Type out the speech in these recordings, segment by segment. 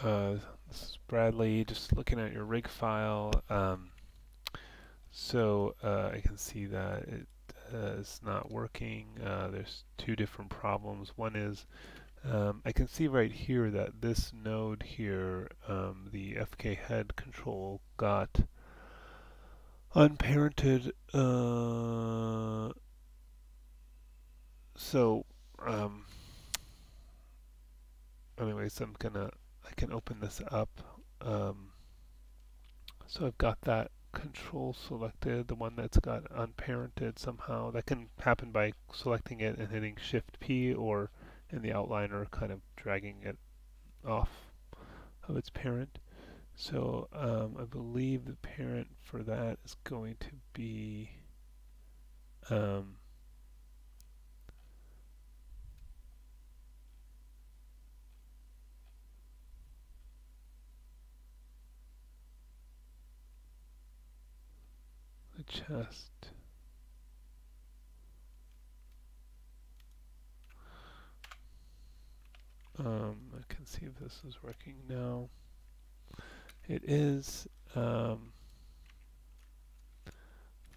This is Bradley, just looking at your rig file. I can see that it is not working. There's two different problems. One is I can see right here that this node here, the FK head control, got unparented. So, um, anyways, I can open this up. Um, So I've got that control selected, the one that's got unparented somehow. That can happen by selecting it and hitting Shift P, or in the outliner kind of dragging it off of its parent. So I believe the parent for that is going to be um, the chest. I can see if this is working now. It is.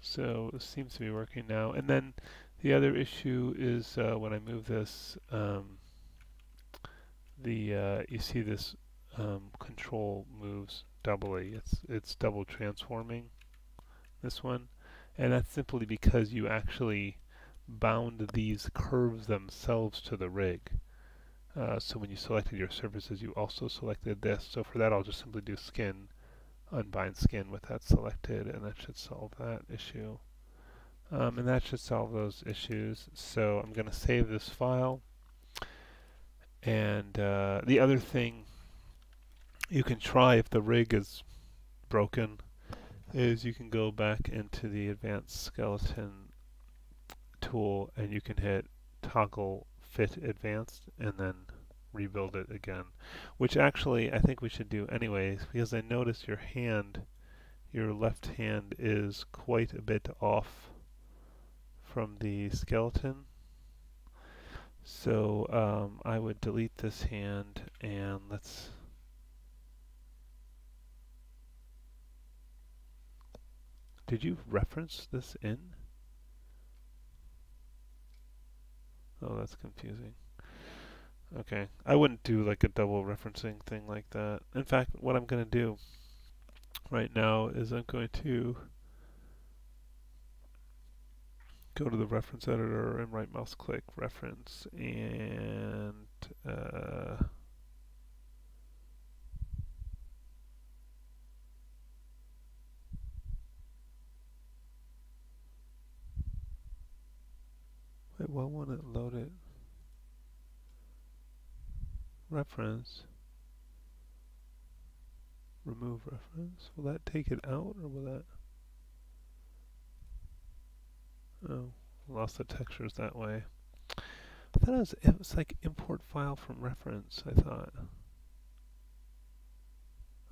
So it seems to be working now. And then the other issue is when I move this, you see this control moves doubly. It's double transforming this one, and that's simply because you actually bound these curves themselves to the rig. So when you selected your surfaces, you also selected this. So for that, I'll just simply do skin, unbind skin with that selected, and that should solve that issue. And that should solve those issues. So I'm going to save this file. And the other thing you can try if the rig is broken is you can go back into the advanced skeleton tool and you can hit toggle fit advanced and then rebuild it again, which actually I think we should do anyways, because I notice your left hand is quite a bit off from the skeleton. So I would delete this hand and let's did you reference this in? Oh, that's confusing. Okay, I wouldn't do like a double referencing thing like that. In fact, what I'm going to do right now is I'm going to go to the reference editor and right mouse click reference and wait, why won't it load it? Reference, remove reference. Will that take it out or will that? Oh, lost the textures that way. I thought it was like import file from reference, I thought.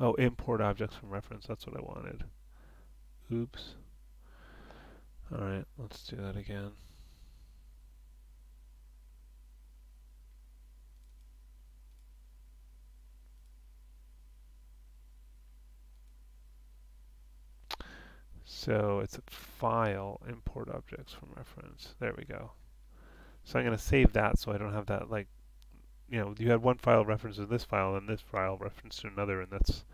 Oh, import objects from reference, that's what I wanted. Oops. Alright, let's do that again. So it's a file, import objects from reference. There we go. So I'm going to save that so I don't have that, like, you had one file reference to this file and this file reference to another, and that's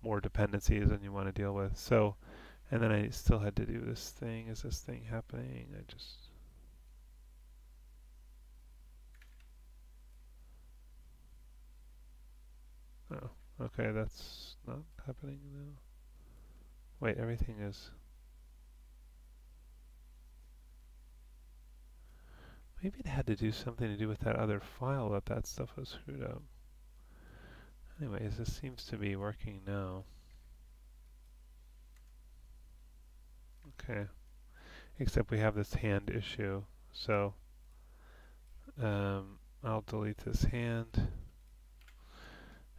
more dependencies than you want to deal with. So, and then I still had to do this thing. Is this thing happening? Oh, okay, that's not happening now. Wait, everything is... Maybe it had to do something to do with that other file that stuff was screwed up. Anyways, this seems to be working now. Okay. Except we have this hand issue. So I'll delete this hand.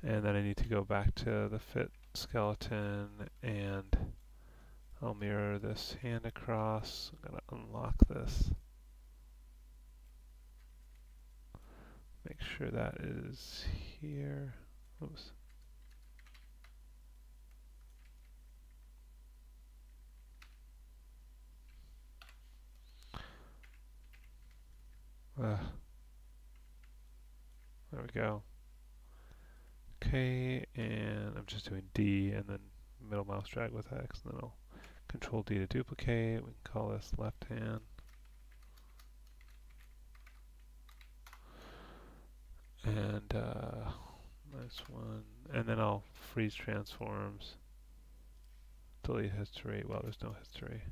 And then I need to go back to the fit skeleton and I'll mirror this hand across. I'm going to unlock this. Make sure that is here. Oops. There we go. Okay, and I'm just doing D and then middle mouse drag with X, and then I'll Control D to duplicate. We can call this left hand. And nice one. And then I'll freeze transforms, delete history. Well, there's no history.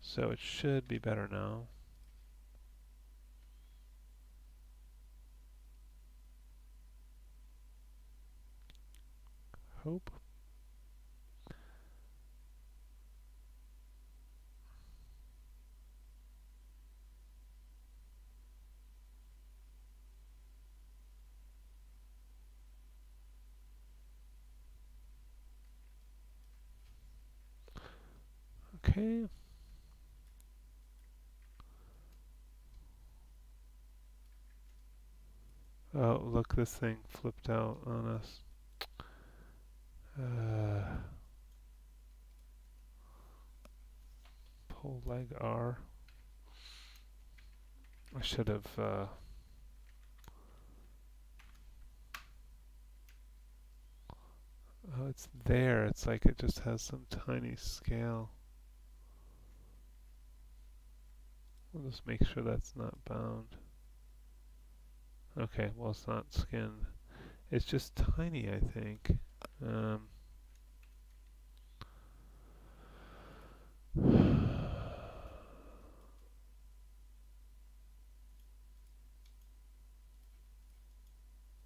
So it should be better now. Hope. Okay. Oh, look, this thing flipped out on us. Pull leg R. I should have oh, it's there. It's like it just has some tiny scale. We'll just make sure that's not bound. Okay, well, it's not skinned. It's just tiny, I think.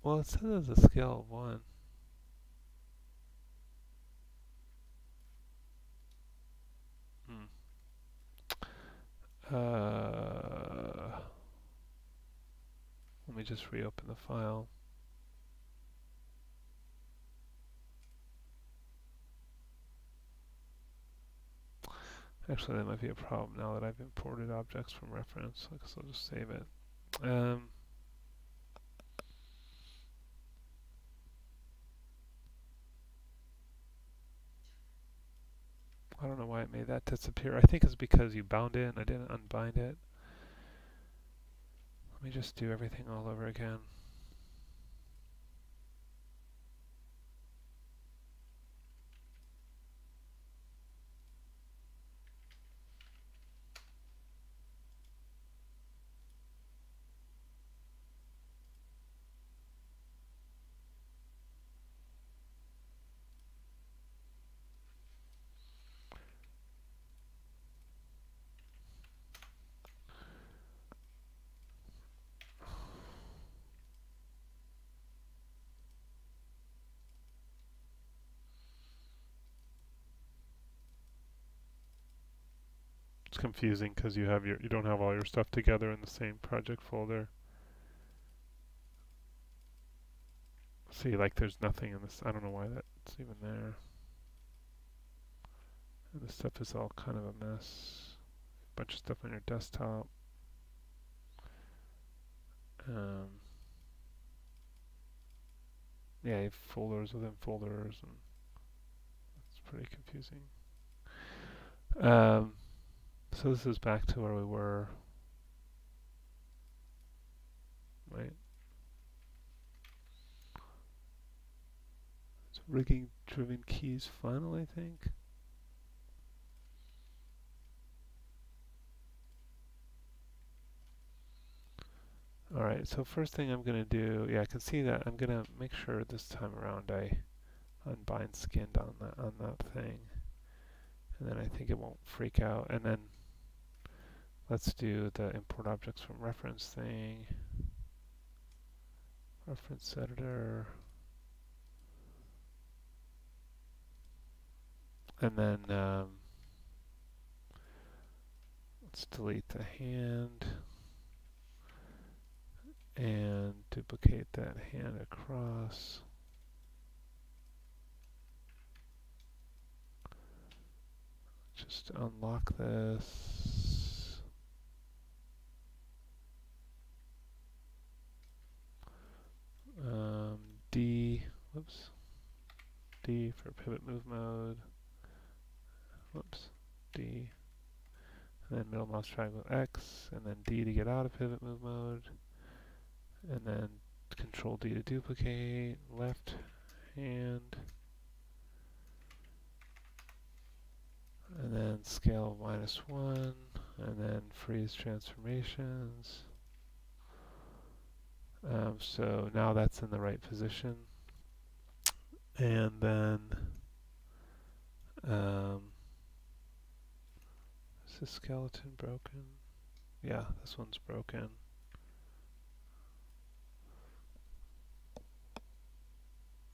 Well, it says a scale of 1. Let me just reopen the file. Actually, that might be a problem now that I've imported objects from reference. I guess I'll just save it. I don't know why it made that disappear. I think it's because you bound it and I didn't unbind it. Let me just do everything all over again. It's confusing because you don't have all your stuff together in the same project folder. See, like there's nothing in this. I don't know why that's even there. And this stuff is all kind of a mess. A bunch of stuff on your desktop. Yeah, you have folders within folders, and it's pretty confusing. So this is back to where we were, right? It's rigging driven keys final, I think. Alright, so first thing I'm going to do, yeah, I can see that. I'm going to make sure this time around I unbind skinned on that thing. And then I think it won't freak out. And then let's do the import objects from reference thing. Reference editor. And then let's delete the hand and duplicate that hand across. Just unlock this. D, whoops, D for pivot move mode. Whoops, D. and then middle mouse triangle X, and then D to get out of pivot move mode, and then Control D to duplicate, left hand, and then scale -1, and then freeze transformations. So now that's in the right position. And then is this skeleton broken? Yeah, this one's broken.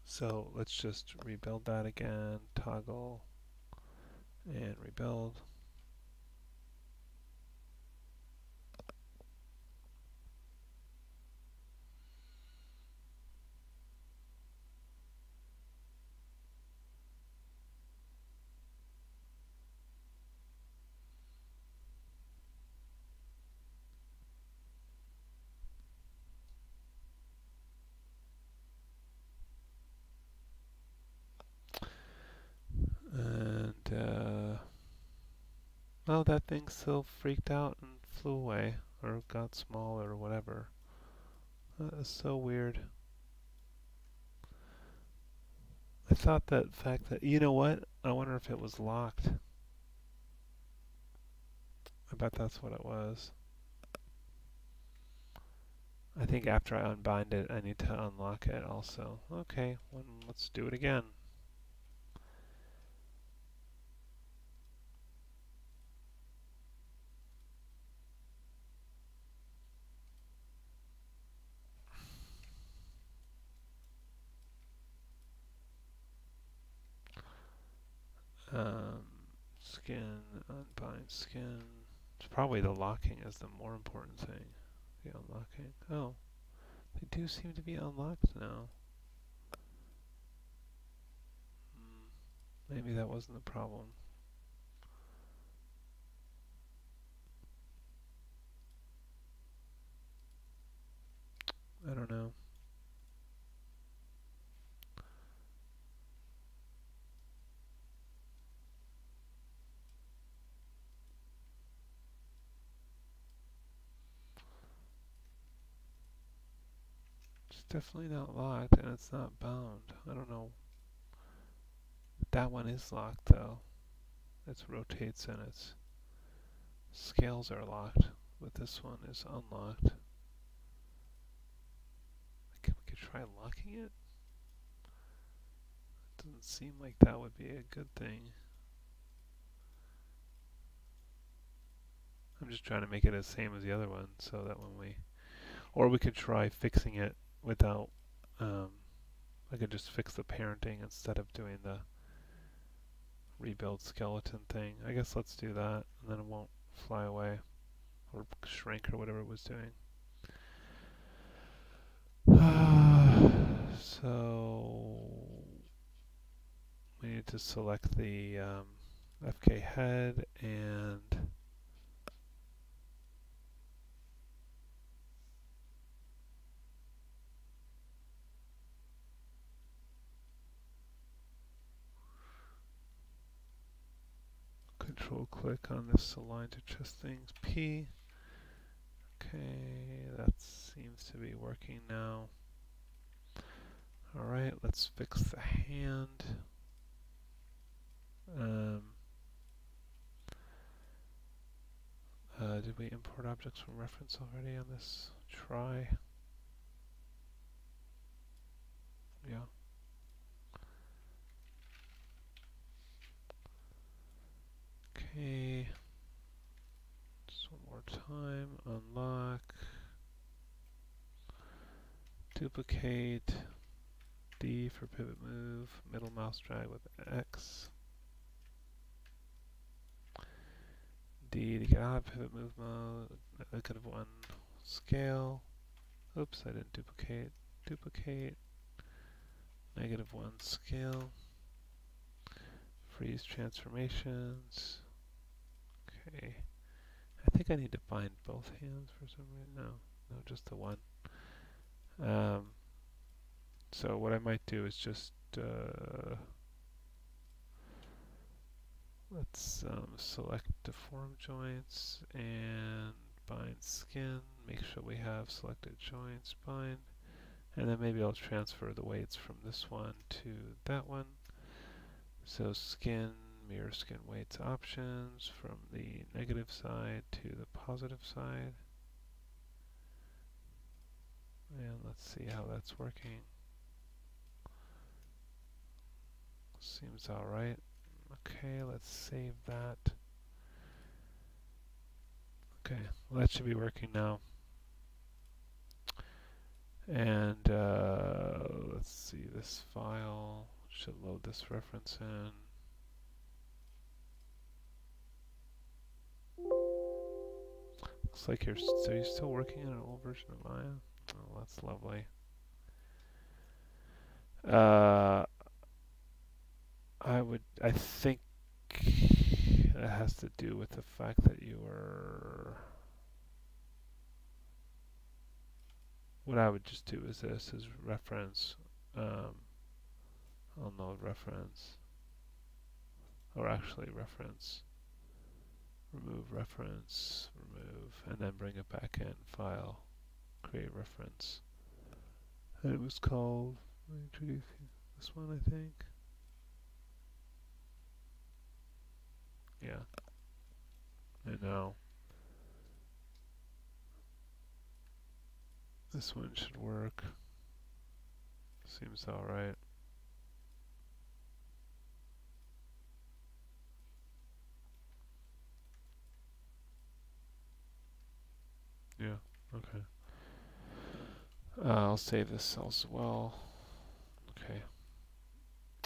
So let's just rebuild that again, toggle and rebuild. And well, that thing still freaked out and flew away, or got smaller, or whatever. That is so weird. I thought that fact that, you know what? I wonder if it was locked. I bet that's what it was. I think after I unbind it, I need to unlock it also. Okay, well, let's do it again. Skin, unbind skin. It's probably the locking is the more important thing. The unlocking. Oh, they do seem to be unlocked now. Maybe that wasn't the problem. I don't know. It's definitely not locked, and it's not bound. I don't know. That one is locked, though. It rotates and its scales are locked, but this one is unlocked. We could try locking it? Doesn't seem like that would be a good thing. I'm just trying to make it the same as the other one, so that when we... Or we could try fixing it without... I could just fix the parenting instead of doing the rebuild skeleton thing. I guess let's do that, and then it won't fly away. Or shrink or whatever it was doing. So... we need to select the FK head and control click on this align to chest things P. Okay, that seems to be working now. Alright, let's fix the hand. Did we import objects from reference already on this try? Yeah. Okay. Just one more time. Unlock. Duplicate. D for pivot move. Middle mouse drag with X. D to get out of pivot move mode. -1 scale. Oops, I didn't duplicate. Duplicate. -1 scale. Freeze transformations. Okay. I think I need to bind both hands for some reason. No, just the one. So what I might do is just Let's select deform joints and bind skin. Make sure we have selected joints, bind. And then maybe I'll transfer the weights from this one to that one. So skin, mirror skin weights options from the negative side to the positive side. And let's see how that's working. Seems alright. Okay, let's save that. Okay, well that should be working now. And let's see, this file should load this reference in. Looks like you're still working on an old version of Maya. Oh, that's lovely. I think it has to do with the fact that you are. What I would just do is this is reference. I'll node reference, or actually reference. Remove reference, remove, and then bring it back in. File, create reference. And it was called, introduce this one, I think. Yeah, I know. This one should work. Seems alright. Yeah, okay. I'll save this as well. Okay.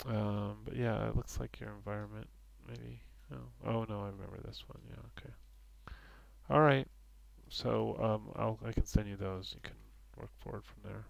But yeah, it looks like your environment, maybe. Oh no, I remember this one. Yeah, okay. All right. So I can send you those. You can work forward from there.